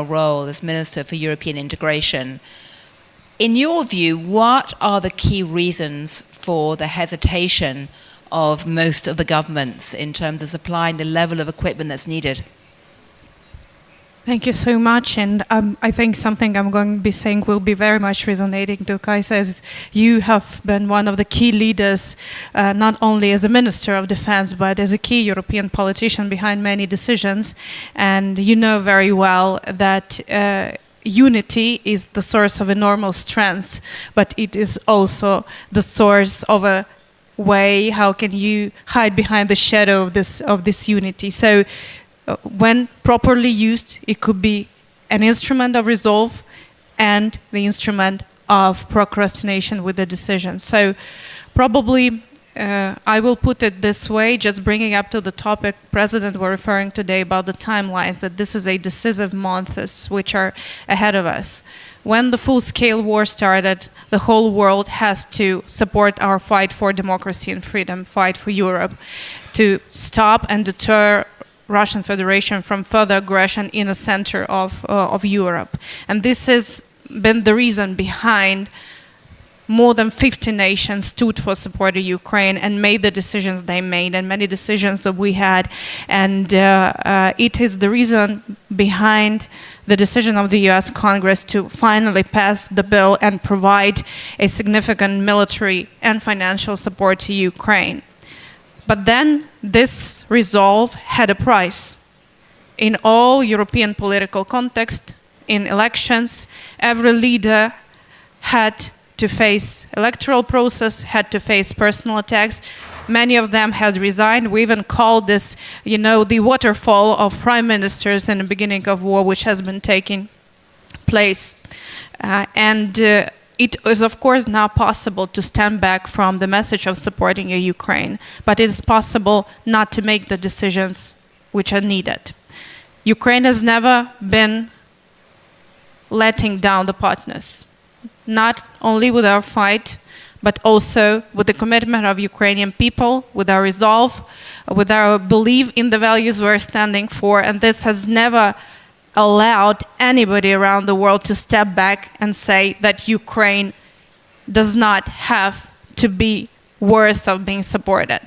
role as Minister for European Integration. In your view, what are the key reasons for the hesitation of most of the governments in terms of supplying the level of equipment that's needed? Thank you so much, and I think something I'm going to be saying will be very much resonating to Kaisa, as you have been one of the key leaders, not only as a Minister of Defense, but as a key European politician behind many decisions, and you know very well that unity is the source of enormous strength, but it is also the source of a way how can you hide behind the shadow of this unity. So when properly used, it could be an instrument of resolve and the instrument of procrastination with the decision. So probably I will put it this way, just bringing up to the topic President were referring today about the timelines, that this is a decisive months which are ahead of us. When the full-scale war started, the whole world has to support our fight for democracy and freedom, fight for Europe, to stop and deter Russian Federation from further aggression in the center of Europe. And this has been the reason behind more than 50 nations stood for support of Ukraine and made the decisions they made, and many decisions that we had. And it is the reason behind the decision of the US Congress to finally pass the bill and provide a significant military and financial support to Ukraine. But then this resolve had a price. In all European political context, in elections, every leader had to face electoral process, had to face personal attacks. Many of them had resigned. We even called this, you know, the waterfall of prime ministers in the beginning of war, which has been taking place. It is, of course, now possible to stand back from the message of supporting Ukraine, but it is possible not to make the decisions which are needed. Ukraine has never been letting down the partners, not only with our fight, but also with the commitment of Ukrainian people, with our resolve, with our belief in the values we're standing for, and this has never allowed anybody around the world to step back and say that Ukraine does not have to be worth of being supported.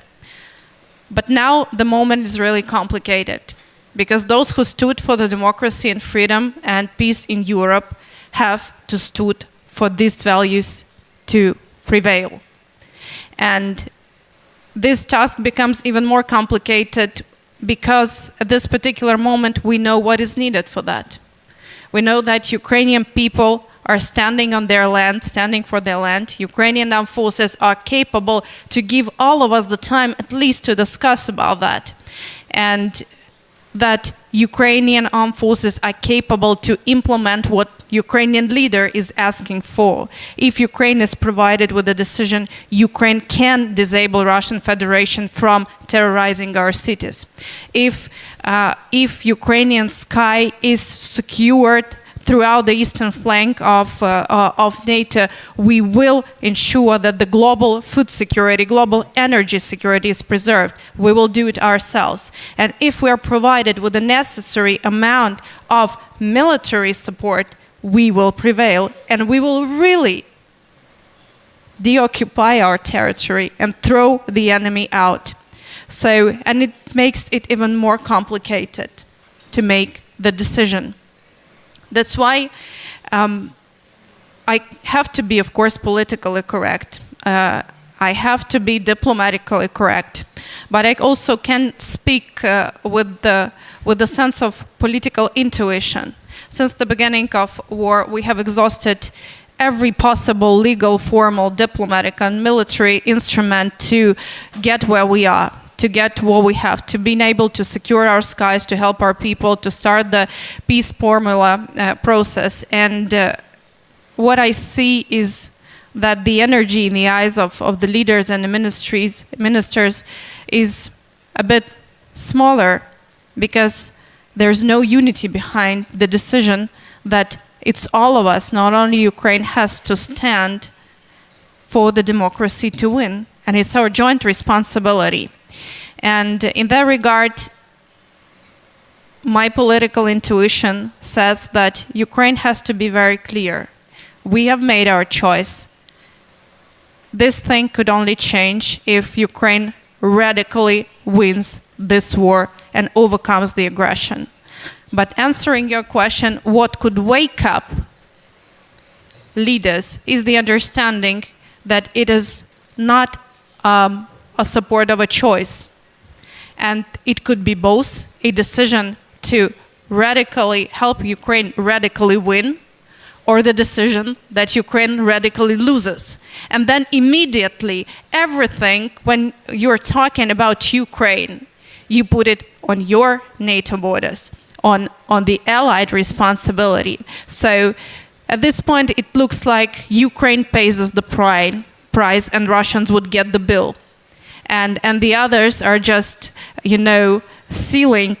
But now the moment is really complicated, because those who stood for the democracy and freedom and peace in Europe have to stood for these values to prevail. And this task becomes even more complicated because at this particular moment we know what is needed for that. We know that Ukrainian people are standing on their land, standing for their land. Ukrainian armed forces are capable to give all of us the time at least to discuss about that. And that Ukrainian armed forces are capable to implement what Ukrainian leader is asking for. If Ukraine is provided with a decision, Ukraine can disable Russian Federation from terrorizing our cities. If Ukrainian sky is secured throughout the eastern flank of NATO, we will ensure that the global food security, global energy security is preserved. We will do it ourselves. And if we are provided with the necessary amount of military support, we will prevail, and we will really deoccupy our territory and throw the enemy out. So, and it makes it even more complicated to make the decision. That's why I have to be, of course, politically correct. I have to be diplomatically correct. But I also can speak with the sense of political intuition. Since the beginning of war, we have exhausted every possible legal, formal, diplomatic, and military instrument to get where we are, to get what we have, to being able to secure our skies, to help our people, to start the peace formula process. And what I see is that the energy in the eyes of the leaders and the ministers is a bit smaller, because there's no unity behind the decision that it's all of us, not only Ukraine, has to stand for the democracy to win. And it's our joint responsibility. And in that regard, my political intuition says that Ukraine has to be very clear. We have made our choice. This thing could only change if Ukraine radically wins this war and overcomes the aggression. But answering your question, what could wake up leaders is the understanding that it is not a support of a choice. And it could be both a decision to radically help Ukraine radically win, or the decision that Ukraine radically loses. And then immediately, everything, when you're talking about Ukraine, you put it on your NATO borders, on the allied responsibility. So at this point, it looks like Ukraine pays us the price and Russians would get the bill. And the others are just, sealing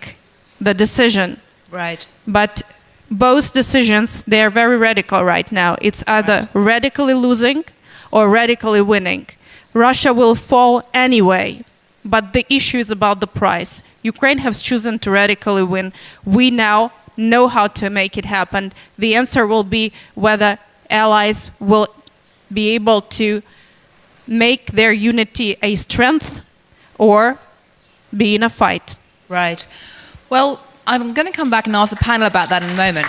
the decision. Right. But both decisions, they are very radical right now. It's either radically losing or radically winning. Russia will fall anyway, but the issue is about the price. Ukraine has chosen to radically win. We now know how to make it happen. The answer will be whether allies will be able to make their unity a strength or be in a fight. Right. Well, I'm going to come back and ask the panel about that in a moment.